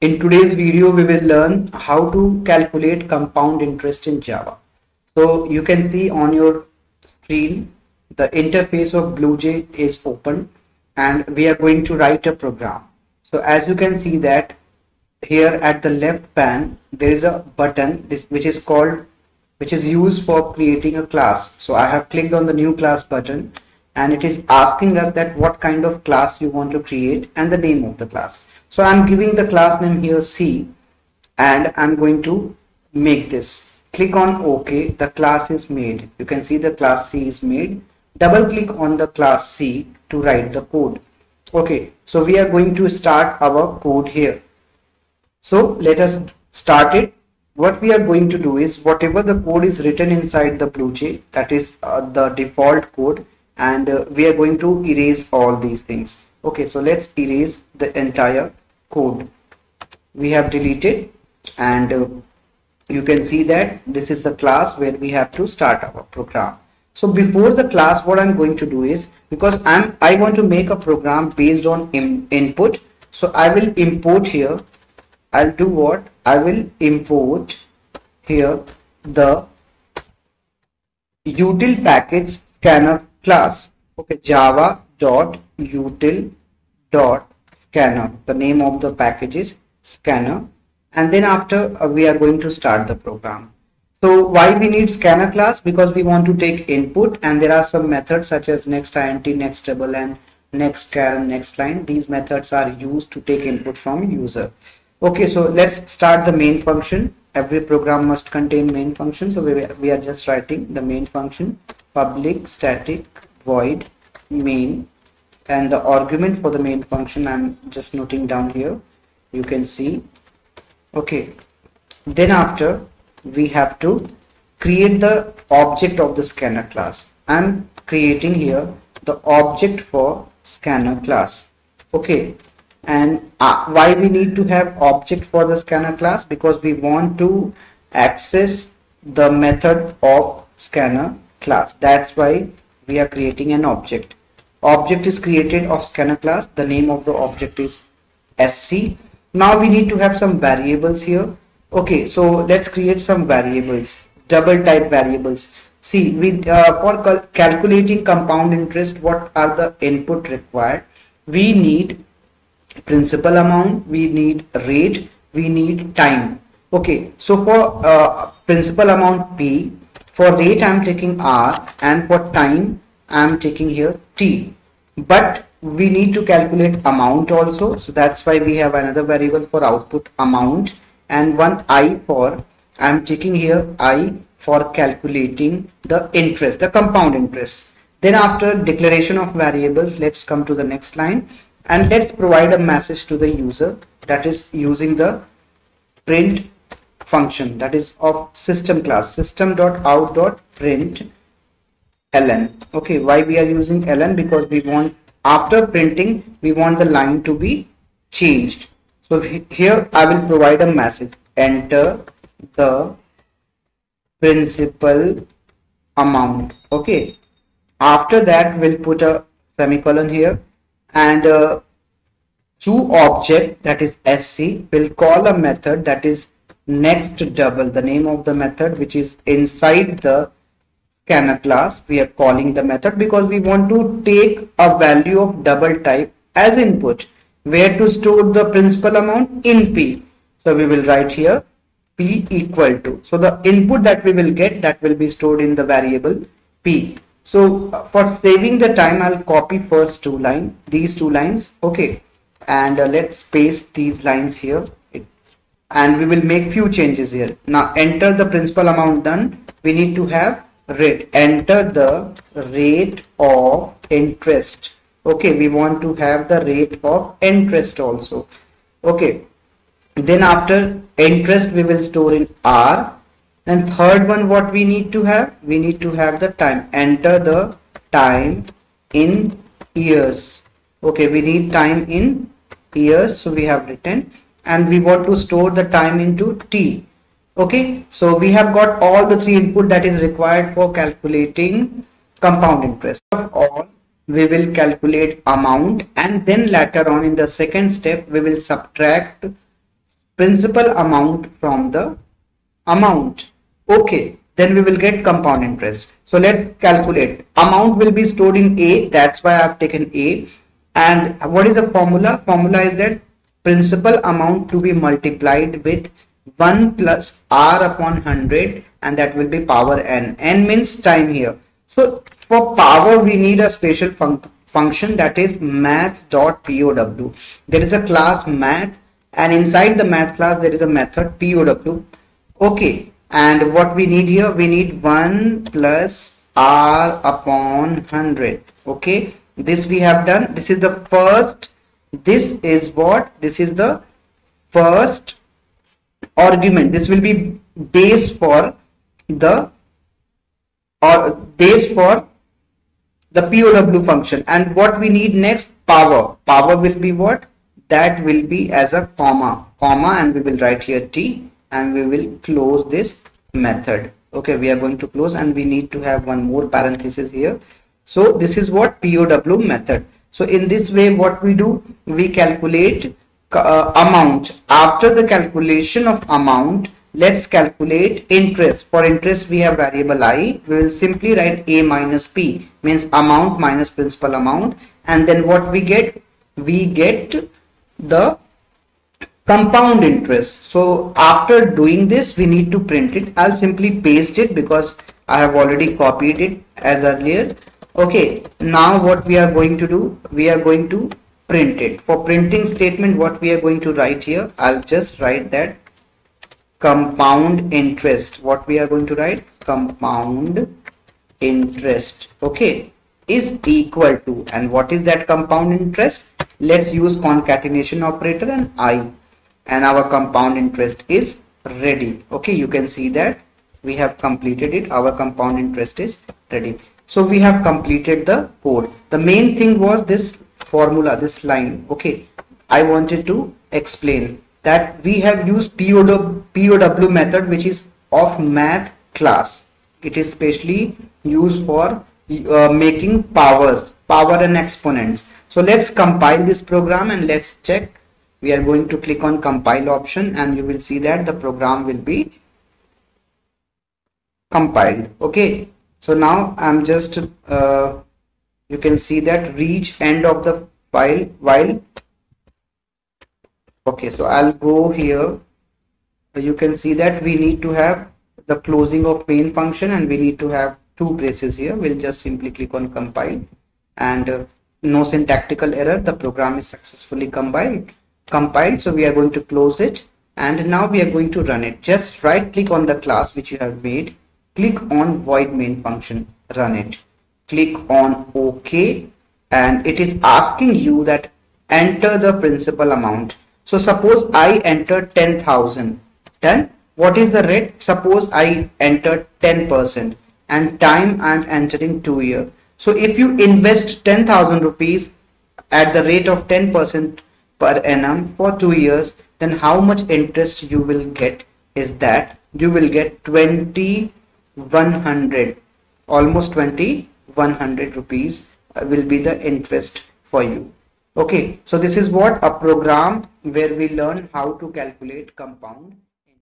In today's video, we will learn how to calculate compound interest in Java. So you can see on your screen, the interface of BlueJ is open and we are going to write a program. So as you can see that here at the left pan, there is a button which is used for creating a class. So I have clicked on the new class button and it is asking us that what kind of class you want to create and the name of the class. So I'm giving the class name here C and I'm going to make this. Click on OK. The class is made. You can see the class C is made. Double click on the class C to write the code. Okay, so we are going to start our code here. So let us start it. What we are going to do is whatever the code is written inside the BlueJ, that is the default code, and we are going to erase all these things. Okay, so let's erase the entire code. We have deleted, and you can see that this is the class where we have to start our program. So before the class, what I'm going to do is, because I want to make a program based on input, so I will import here. I'll do what? I will import here the util package scanner class. Okay, java.util.scanner. The name of the package is scanner, and then after we are going to start the program. So why we need scanner class? Because we want to take input, and there are some methods such as next int, next double, and next char, next line. These methods are used to take input from user. Okay, so let's start the main function. Every program must contain main function, so we are just writing the main function, public static void main, and the argument for the main function I'm just noting down here. You can see. Okay, then after we have to create the object of the scanner class. I'm creating here the object for scanner class. Okay, and why we need to have object for the scanner class? Because we want to access the method of scanner class. That's why we are creating an object. Object is created of scanner class. The name of the object is SC. Now we need to have some variables here. Okay, so let's create some variables, double type variables. See, for calculating compound interest, what are the input required? We need principal amount, we need rate, we need time. Okay, so for principal amount P, for rate I'm taking R, and for time I'm taking here T. But we need to calculate amount also, so that's why we have another variable for output amount, and one I for, I'm taking here I for calculating the interest, the compound interest. Then after declaration of variables, let's come to the next line. And let's provide a message to the user, that is using the print function, that is of system class, system.out.println. Okay, why we are using ln? Because we want, after printing, we want the line to be changed. So here I will provide a message, enter the principal amount. Okay, after that we'll put a semicolon here, and to object, that is SC, will call a method that is next double, the name of the method which is inside the scanner class. We are calling the method because we want to take a value of double type as input, where to store the principal amount in P. So we will write here P equal to, so the input that we will get, that will be stored in the variable P. So for saving the time, I'll copy first these two lines. Okay, and let's paste these lines here, and we will make few changes here. Now enter the principal amount done. We need to have rate, enter the rate of interest. Okay, we want to have the rate of interest also. Okay, then after interest we will store in R. And third one, what we need to have? We need to have the time. Enter the time in years. Okay, we need time in years, so we have written, and we want to store the time into T. Okay, so we have got all the three input that is required for calculating compound interest. First of all, we will calculate amount, and then later on in the second step we will subtract principal amount from the amount. Okay, then we will get compound interest. So let's calculate. Amount will be stored in A, that's why I have taken A. And what is the formula? Formula is that principal amount to be multiplied with 1 plus R upon 100, and that will be power n. N means time here. So for power we need a special function, that is math.pow. There is a class math, and inside the math class there is a method pow. Okay, and what we need here, we need 1 plus R upon 100. Okay, this we have done. This is the first, this is what, this is the first argument. This will be base for the, or base for the POW function. And what we need next, power. Power will be what? That will be as a comma, and we will write here T, and we will close this method. Okay, we are going to close, and we need to have one more parenthesis here. So this is what POW method. So in this way, what we do, we calculate amount. After the calculation of amount, let's calculate interest. For interest we have variable I. We will simply write A minus P, means amount minus principal amount, and then what we get, we get the compound interest. So after doing this, we need to print it. I'll simply paste it because I have already copied it as earlier. Okay, now what we are going to do, we are going to print it. For printing statement, what we are going to write here, I'll just write that compound interest. What we are going to write, compound interest, okay, is equal to, and what is that compound interest? Let's use concatenation operator and I, and our compound interest is ready. Okay, you can see that we have completed it. Our compound interest is ready. So we have completed the code. The main thing was this formula, this line. Okay, I wanted to explain that we have used POW method, which is of math class. It is specially used for making power and exponents. So let's compile this program and let's check. We are going to click on compile option, and you will see that the program will be compiled. Okay, so now I'm just you can see that reach end of the file while. Okay, so I'll go here. You can see that we need to have the closing of main function, and we need to have two braces here. We'll just simply click on compile, and no syntactical error. The program is successfully compiled. So we are going to close it, and now we are going to run it. Just right click on the class which you have made, click on void main function, run it, click on OK, and it is asking you that enter the principal amount. So suppose I entered 10,000. Done. What is the rate? Suppose I entered 10%, and time I am entering 2 years. So if you invest 10,000 rupees at the rate of 10% per annum for 2 years, then how much interest you will get is that you will get 2,100, almost 2,100 rupees will be the interest for you. Okay, so this is what a program where we learn how to calculate compound